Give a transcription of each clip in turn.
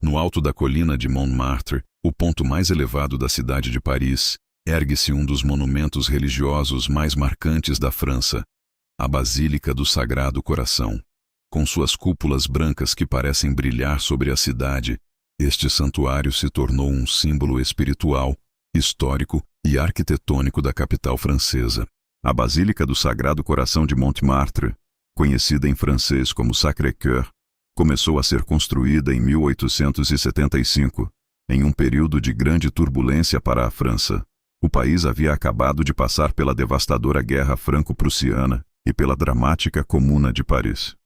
No alto da colina de Montmartre, o ponto mais elevado da cidade de Paris, ergue-se um dos monumentos religiosos mais marcantes da França, a Basílica do Sagrado Coração. Com suas cúpulas brancas que parecem brilhar sobre a cidade, este santuário se tornou um símbolo espiritual, histórico e arquitetônico da capital francesa. A Basílica do Sagrado Coração de Montmartre, conhecida em francês como Sacré-Cœur, começou a ser construída em 1875, em um período de grande turbulência para a França. O país havia acabado de passar pela devastadora Guerra Franco-Prussiana e pela dramática Comuna de Paris.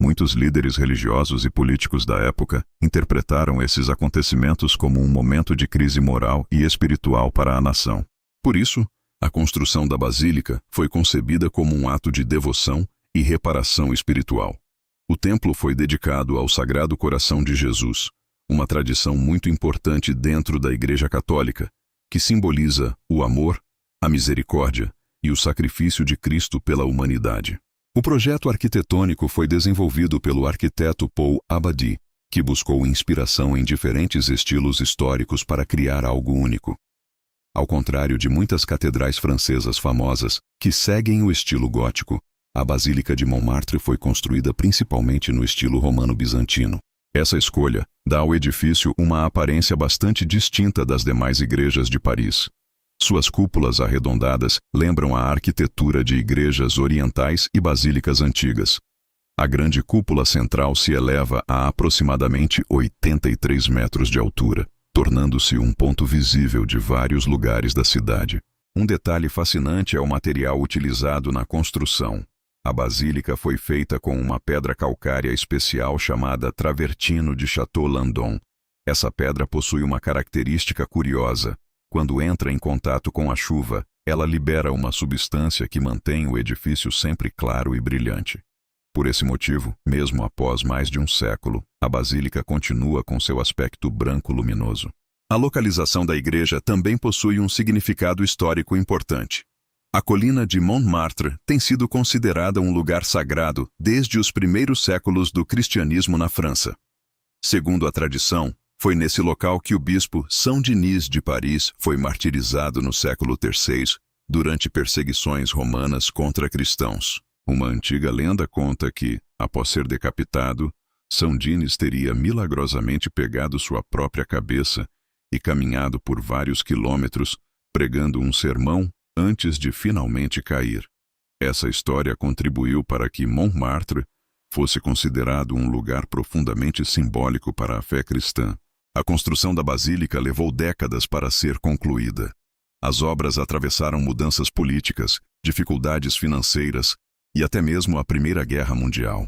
Muitos líderes religiosos e políticos da época interpretaram esses acontecimentos como um momento de crise moral e espiritual para a nação. Por isso, a construção da basílica foi concebida como um ato de devoção e reparação espiritual. O templo foi dedicado ao Sagrado Coração de Jesus, uma tradição muito importante dentro da Igreja Católica, que simboliza o amor, a misericórdia e o sacrifício de Cristo pela humanidade. O projeto arquitetônico foi desenvolvido pelo arquiteto Paul Abadie, que buscou inspiração em diferentes estilos históricos para criar algo único. Ao contrário de muitas catedrais francesas famosas que seguem o estilo gótico, a Basílica de Montmartre foi construída principalmente no estilo romano-bizantino. Essa escolha dá ao edifício uma aparência bastante distinta das demais igrejas de Paris. Suas cúpulas arredondadas lembram a arquitetura de igrejas orientais e basílicas antigas. A grande cúpula central se eleva a aproximadamente 83 metros de altura, tornando-se um ponto visível de vários lugares da cidade. Um detalhe fascinante é o material utilizado na construção. A basílica foi feita com uma pedra calcária especial chamada travertino de Château-Landon. Essa pedra possui uma característica curiosa. Quando entra em contato com a chuva, ela libera uma substância que mantém o edifício sempre claro e brilhante. Por esse motivo, mesmo após mais de um século, a basílica continua com seu aspecto branco luminoso. A localização da igreja também possui um significado histórico importante. A colina de Montmartre tem sido considerada um lugar sagrado desde os primeiros séculos do cristianismo na França. Segundo a tradição, foi nesse local que o bispo São Denis de Paris foi martirizado no século III, durante perseguições romanas contra cristãos. Uma antiga lenda conta que, após ser decapitado, São Denis teria milagrosamente pegado sua própria cabeça e caminhado por vários quilômetros, pregando um sermão antes de finalmente cair. Essa história contribuiu para que Montmartre fosse considerado um lugar profundamente simbólico para a fé cristã. A construção da basílica levou décadas para ser concluída. As obras atravessaram mudanças políticas, dificuldades financeiras e até mesmo a Primeira Guerra Mundial.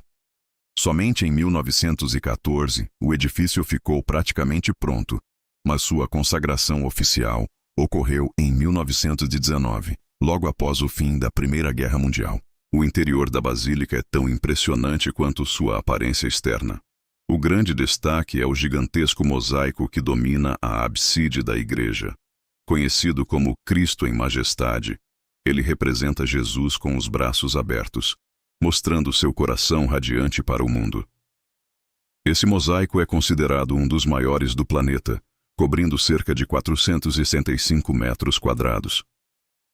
Somente em 1914, o edifício ficou praticamente pronto, mas sua consagração oficial ocorreu em 1919, logo após o fim da Primeira Guerra Mundial. O interior da basílica é tão impressionante quanto sua aparência externa. O grande destaque é o gigantesco mosaico que domina a ábside da igreja. Conhecido como Cristo em Majestade, ele representa Jesus com os braços abertos, mostrando seu coração radiante para o mundo. Esse mosaico é considerado um dos maiores do planeta, cobrindo cerca de 465 metros quadrados.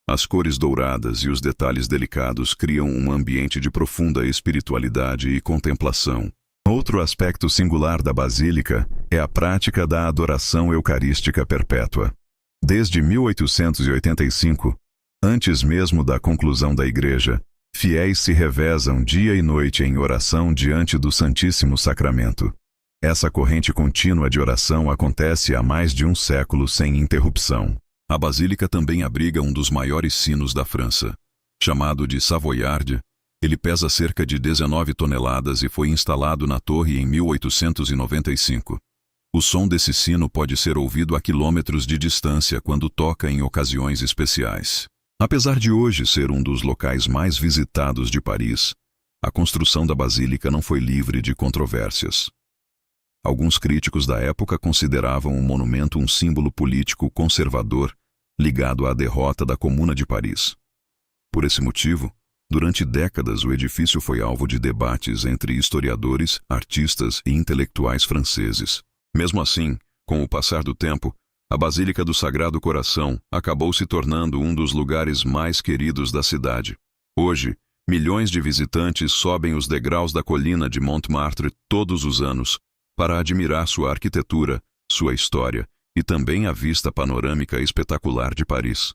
As cores douradas e os detalhes delicados criam um ambiente de profunda espiritualidade e contemplação. Outro aspecto singular da basílica é a prática da adoração eucarística perpétua. Desde 1885, antes mesmo da conclusão da igreja, fiéis se revezam dia e noite em oração diante do Santíssimo Sacramento. Essa corrente contínua de oração acontece há mais de um século sem interrupção. A basílica também abriga um dos maiores sinos da França. Chamado de Savoyarde, ele pesa cerca de 19 toneladas e foi instalado na torre em 1895. O som desse sino pode ser ouvido a quilômetros de distância quando toca em ocasiões especiais. Apesar de hoje ser um dos locais mais visitados de Paris, a construção da basílica não foi livre de controvérsias. Alguns críticos da época consideravam o monumento um símbolo político conservador ligado à derrota da Comuna de Paris. Por esse motivo, durante décadas o edifício foi alvo de debates entre historiadores, artistas e intelectuais franceses. Mesmo assim, com o passar do tempo, a Basílica do Sagrado Coração acabou se tornando um dos lugares mais queridos da cidade. Hoje, milhões de visitantes sobem os degraus da colina de Montmartre todos os anos para admirar sua arquitetura, sua história e também a vista panorâmica espetacular de Paris.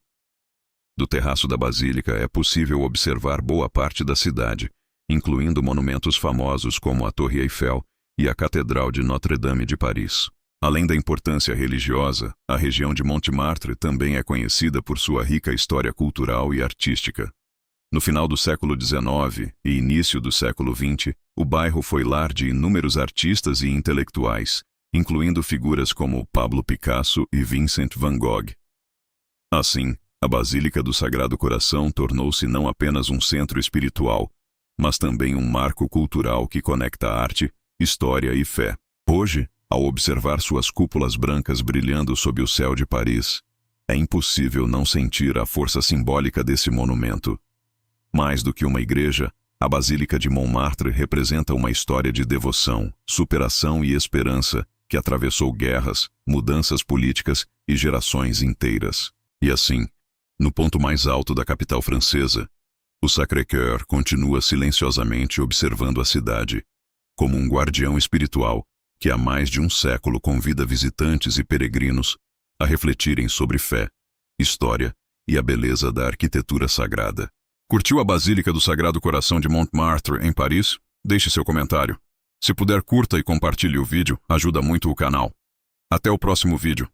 Do terraço da Basílica é possível observar boa parte da cidade, incluindo monumentos famosos como a Torre Eiffel e a Catedral de Notre-Dame de Paris. Além da importância religiosa, a região de Montmartre também é conhecida por sua rica história cultural e artística. No final do século XIX e início do século XX, o bairro foi lar de inúmeros artistas e intelectuais, incluindo figuras como Pablo Picasso e Vincent van Gogh. Assim, a Basílica do Sagrado Coração tornou-se não apenas um centro espiritual, mas também um marco cultural que conecta arte, história e fé. Hoje, ao observar suas cúpulas brancas brilhando sob o céu de Paris, é impossível não sentir a força simbólica desse monumento. Mais do que uma igreja, a Basílica de Montmartre representa uma história de devoção, superação e esperança que atravessou guerras, mudanças políticas e gerações inteiras. E assim, no ponto mais alto da capital francesa, o Sacré-Cœur continua silenciosamente observando a cidade, como um guardião espiritual que há mais de um século convida visitantes e peregrinos a refletirem sobre fé, história e a beleza da arquitetura sagrada. Curtiu a Basílica do Sagrado Coração de Montmartre em Paris? Deixe seu comentário. Se puder, curta e compartilhe o vídeo, ajuda muito o canal. Até o próximo vídeo.